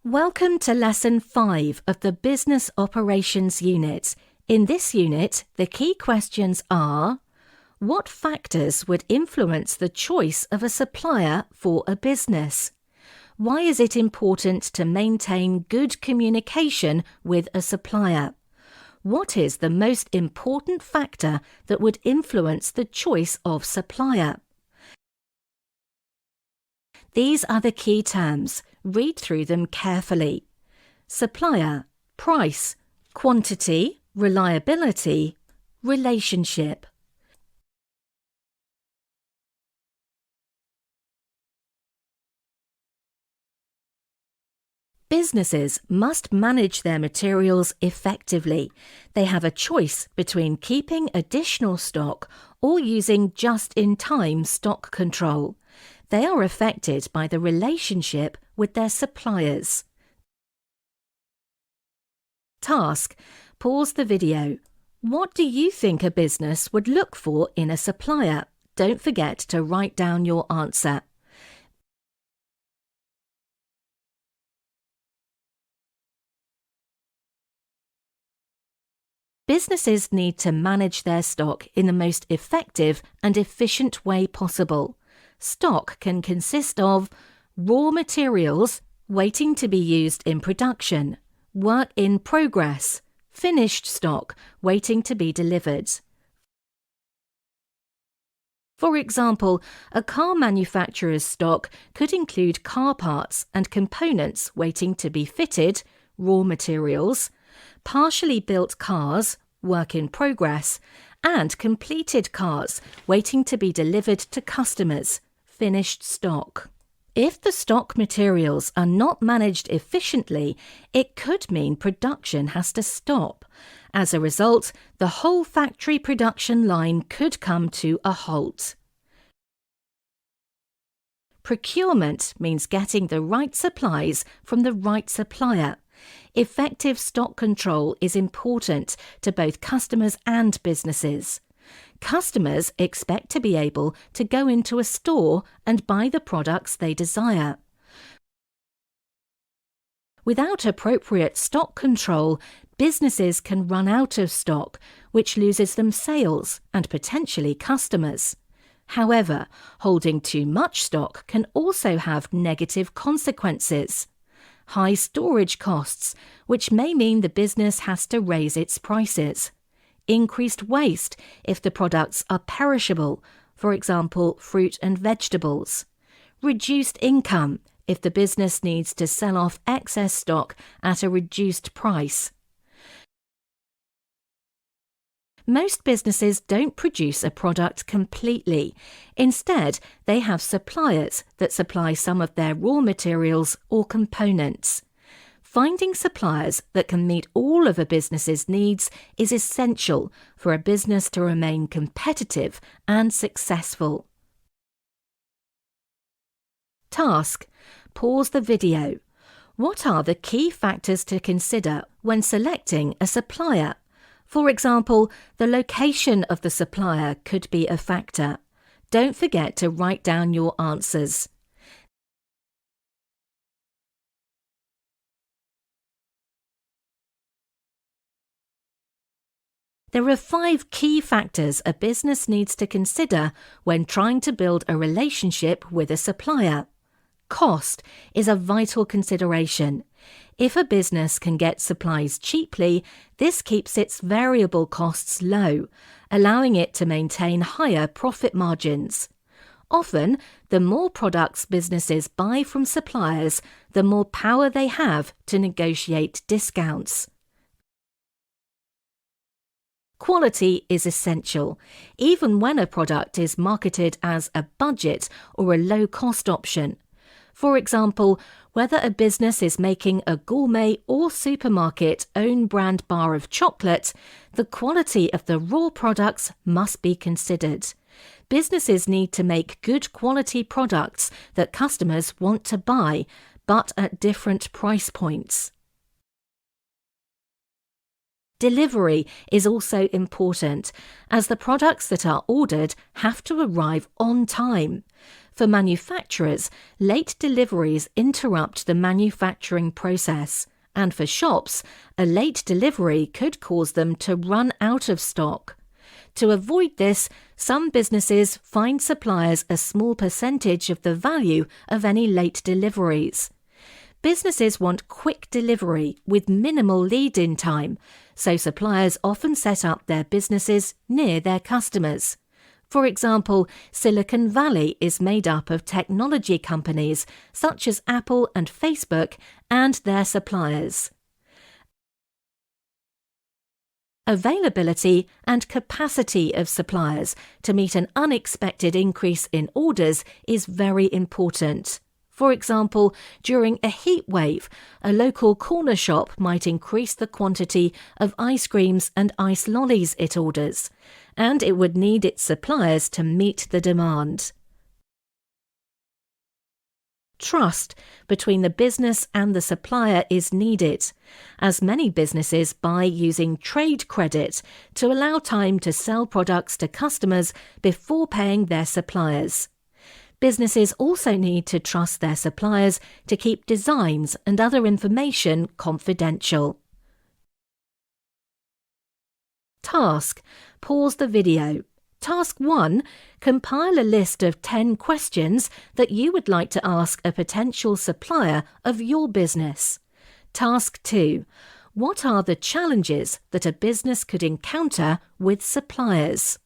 Welcome to Lesson 5 of the Business Operations Unit. In this unit, the key questions are: what factors would influence the choice of a supplier for a business? Why is it important to maintain good communication with a supplier? What is the most important factor that would influence the choice of supplier? These are the key terms. Read through them carefully. Supplier, price, quantity, reliability, relationship. Businesses must manage their materials effectively. They have a choice between keeping additional stock or using just-in-time stock control. They are affected by the relationship with their suppliers. Task: pause the video. What do you think a business would look for in a supplier? Don't forget to write down your answer. Businesses need to manage their stock in the most effective and efficient way possible. Stock can consist of raw materials waiting to be used in production, work in progress, finished stock waiting to be delivered. For example, a car manufacturer's stock could include car parts and components waiting to be fitted, raw materials, partially built cars, work in progress, and completed cars waiting to be delivered to customers, finished stock. If the stock materials are not managed efficiently, it could mean production has to stop. As a result, the whole factory production line could come to a halt. Procurement means getting the right supplies from the right supplier. Effective stock control is important to both customers and businesses. Customers expect to be able to go into a store and buy the products they desire. Without appropriate stock control, businesses can run out of stock, which loses them sales and potentially customers. However, holding too much stock can also have negative consequences. High storage costs, which may mean the business has to raise its prices. Increased waste if the products are perishable, for example, fruit and vegetables. Reduced income if the business needs to sell off excess stock at a reduced price. Most businesses don't produce a product completely. Instead, they have suppliers that supply some of their raw materials or components. Finding suppliers that can meet all of a business's needs is essential for a business to remain competitive and successful. Task: pause the video. What are the key factors to consider when selecting a supplier? For example, the location of the supplier could be a factor. Don't forget to write down your answers. There are 5 key factors a business needs to consider when trying to build a relationship with a supplier. Cost is a vital consideration. If a business can get supplies cheaply, this keeps its variable costs low, allowing it to maintain higher profit margins. Often, the more products businesses buy from suppliers, the more power they have to negotiate discounts. Quality is essential, even when a product is marketed as a budget or a low-cost option. For example, whether a business is making a gourmet or supermarket own brand bar of chocolate, the quality of the raw products must be considered. Businesses need to make good quality products that customers want to buy, but at different price points. Delivery is also important, as the products that are ordered have to arrive on time. For manufacturers, late deliveries interrupt the manufacturing process, and for shops, a late delivery could cause them to run out of stock. To avoid this, some businesses find suppliers a small percentage of the value of any late deliveries. Businesses want quick delivery with minimal lead-in time, so suppliers often set up their businesses near their customers. For example, Silicon Valley is made up of technology companies such as Apple and Facebook and their suppliers. Availability and capacity of suppliers to meet an unexpected increase in orders is very important. For example, during a heat wave, a local corner shop might increase the quantity of ice creams and ice lollies it orders, and it would need its suppliers to meet the demand. Trust between the business and the supplier is needed, as many businesses buy using trade credit to allow time to sell products to customers before paying their suppliers. Businesses also need to trust their suppliers to keep designs and other information confidential. Task: pause the video. Task 1. Compile a list of 10 questions that you would like to ask a potential supplier of your business. Task 2. What are the challenges that a business could encounter with suppliers?